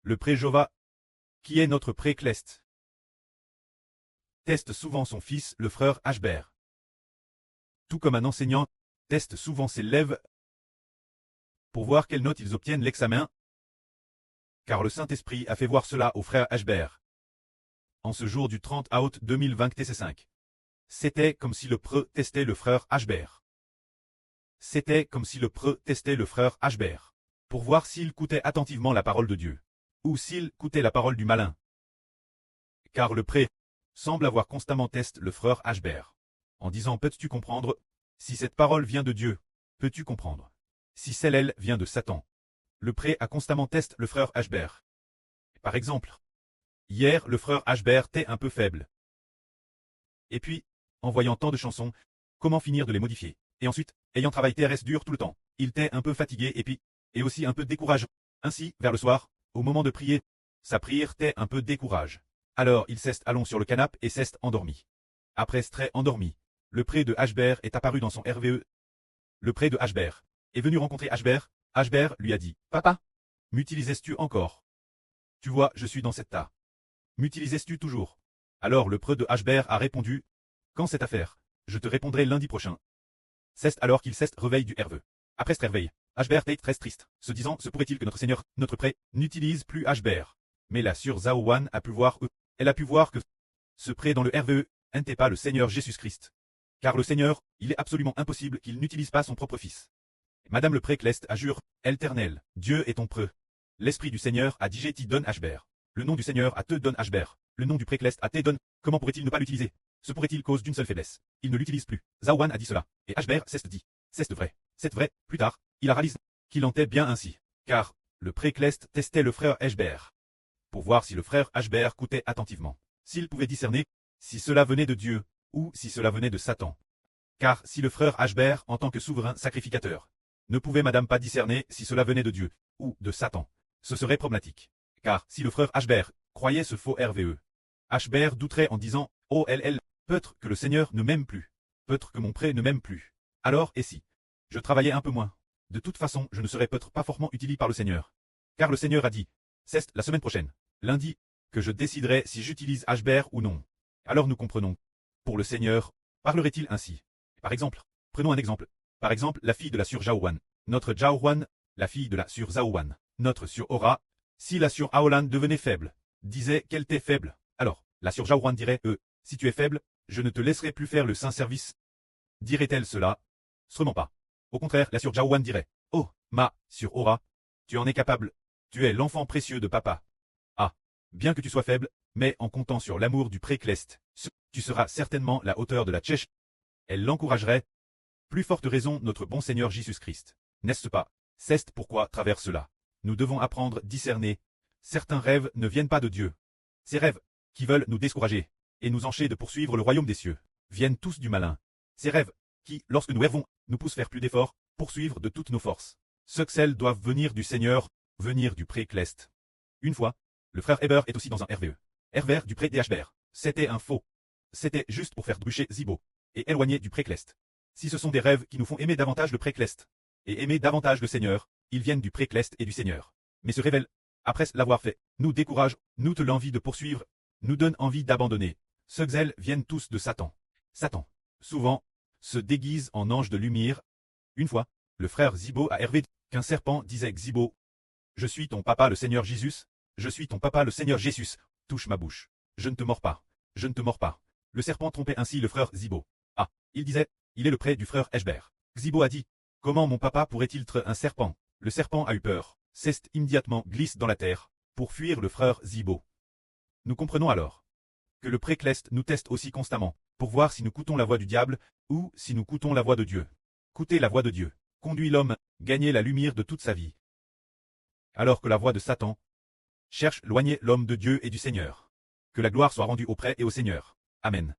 Le pré Jova, qui est notre pré Cleste, teste souvent son fils, le frère Ashbert. Tout comme un enseignant teste souvent ses élèves pour voir quelles notes ils obtiennent l'examen, car le Saint-Esprit a fait voir cela au frère Ashbert. En ce jour du 30 août 2020 TC5. C'était comme si le preux testait le frère Ashbert. C'était comme si le preux testait le frère Ashbert, pour voir s'il écoutait attentivement la parole de Dieu, ou s'il écoutait la parole du malin. Car le pré semble avoir constamment testé le frère Ashbert, en disant: peux-tu comprendre? Si cette parole vient de Dieu, peux-tu comprendre? Si celle-là vient de Satan. Le pré a constamment testé le frère Ashbert. Par exemple, hier le frère Ashbert était un peu faible. Et puis, en voyant tant de chansons, comment finir de les modifier? Et ensuite, ayant travaillé TRS dur tout le temps, il était un peu fatigué et aussi un peu découragé. Ainsi, vers le soir, au moment de prier, sa prière était un peu décourage. Alors il s'est allongé sur le canapé et s'est endormi. Après s'être endormi, le pré de Ashbert est apparu dans son RVE. Le pré de Ashbert est venu rencontrer Ashbert. Ashbert lui a dit: papa, m'utilises-tu encore? Tu vois, je suis dans cet tas. M'utilises-tu toujours? Alors le preux de Ashbert a répondu: quand cette affaire? Je te répondrai lundi prochain. C'est alors qu'il s'est réveillé du RVE. Après ce réveil, Ashbert est très triste, se disant: se pourrait-il que notre Seigneur, notre pré, n'utilise plus Ashbert? Mais la sœur Zaowan a pu voir elle a pu voir que ce pré dans le RVE n'était pas le Seigneur Jésus-Christ. Car le Seigneur, il est absolument impossible qu'il n'utilise pas son propre fils. Madame le pré Cleste a jure: éternel, Dieu est ton preux. L'Esprit du Seigneur a dit: j'ai t'y donne Ashbert. Le nom du Seigneur a te donne Ashbert. Le nom du pré Cleste a te donne. Comment pourrait-il ne pas l'utiliser? Se pourrait-il cause d'une seule faiblesse? Il ne l'utilise plus. Zaowan a dit cela, et Ashbert s'est dit: c'est vrai. C'est vrai. Plus tard, il a réalisé qu'il en était bien ainsi. Car le pré Cleste testait le frère Ashbert, pour voir si le frère Ashbert écoutait attentivement, s'il pouvait discerner si cela venait de Dieu, ou si cela venait de Satan. Car si le frère Ashbert, en tant que souverain sacrificateur, ne pouvait madame pas discerner si cela venait de Dieu, ou de Satan, ce serait problématique. Car si le frère Ashbert croyait ce faux RVE, Ashbert douterait en disant: oh peut-être que le Seigneur ne m'aime plus, peut-être que mon pré ne m'aime plus. Alors, et si je travaillais un peu moins? De toute façon, je ne serais peut-être pas fortement utilisé par le Seigneur. Car le Seigneur a dit: c'est la semaine prochaine, lundi, que je déciderai si j'utilise Ashbert ou non. Alors nous comprenons. Pour le Seigneur, parlerait-il ainsi? Par exemple, prenons un exemple. Par exemple, la fille de la sœur Jaowan. Notre Jaowan, la fille de la sœur Zaowan. Notre sœur Ora, si la sœur Aolan devenait faible, disait qu'elle était faible, alors, la sœur Jaowan dirait: si tu es faible, je ne te laisserai plus faire le saint service. Dirait-elle cela? Sûrement pas. Au contraire, la sœur Jaowan dirait: oh, ma sœur Ora, tu en es capable. Tu es l'enfant précieux de papa. Ah, bien que tu sois faible, mais en comptant sur l'amour du pré Cleste, tu seras certainement la hauteur de la Tchèche. Elle l'encouragerait. Plus forte raison notre bon Seigneur Jésus-Christ. N'est-ce pas? C'est pourquoi, à travers cela, nous devons apprendre à discerner. Certains rêves ne viennent pas de Dieu. Ces rêves, qui veulent nous décourager, et nous empêcher de poursuivre le royaume des cieux, viennent tous du malin. Ces rêves, qui, lorsque nous rêvons, nous poussent faire plus d'efforts, poursuivre de toutes nos forces. Ceux doivent venir du Seigneur, venir du pré Cleste. Une fois, le frère Heber est aussi dans un RVE. Heber du pré d'Ashbert. C'était un faux. C'était juste pour faire bûcher Zibo, et éloigner du pré Cleste. Si ce sont des rêves qui nous font aimer davantage le pré Cleste, et aimer davantage le Seigneur, ils viennent du pré Cleste et du Seigneur. Mais se révèlent, après l'avoir fait, nous découragent, nous te l'envie de poursuivre, nous donne envie d'abandonner. Ceux viennent tous de Satan. Satan, souvent, se déguise en ange de lumière. Une fois, le frère Zibo a rêvé qu'un serpent disait: Zibo, je suis ton papa le Seigneur Jésus, je suis ton papa le Seigneur Jésus, touche ma bouche. Je ne te mords pas, je ne te mords pas. Le serpent trompait ainsi le frère Zibo. Ah, il disait: il est le pré du frère Ashbert. Zibo a dit: comment mon papa pourrait-il être un serpent? Le serpent a eu peur, s'est immédiatement glisse dans la terre, pour fuir le frère Zibo. Nous comprenons alors que le pré Cleste nous teste aussi constamment, pour voir si nous écoutons la voix du diable, ou si nous écoutons la voix de Dieu. Écouter la voix de Dieu conduit l'homme, gagner la lumière de toute sa vie. Alors que la voix de Satan cherche éloigner l'homme de Dieu et du Seigneur. Que la gloire soit rendue au pré et au Seigneur. Amen.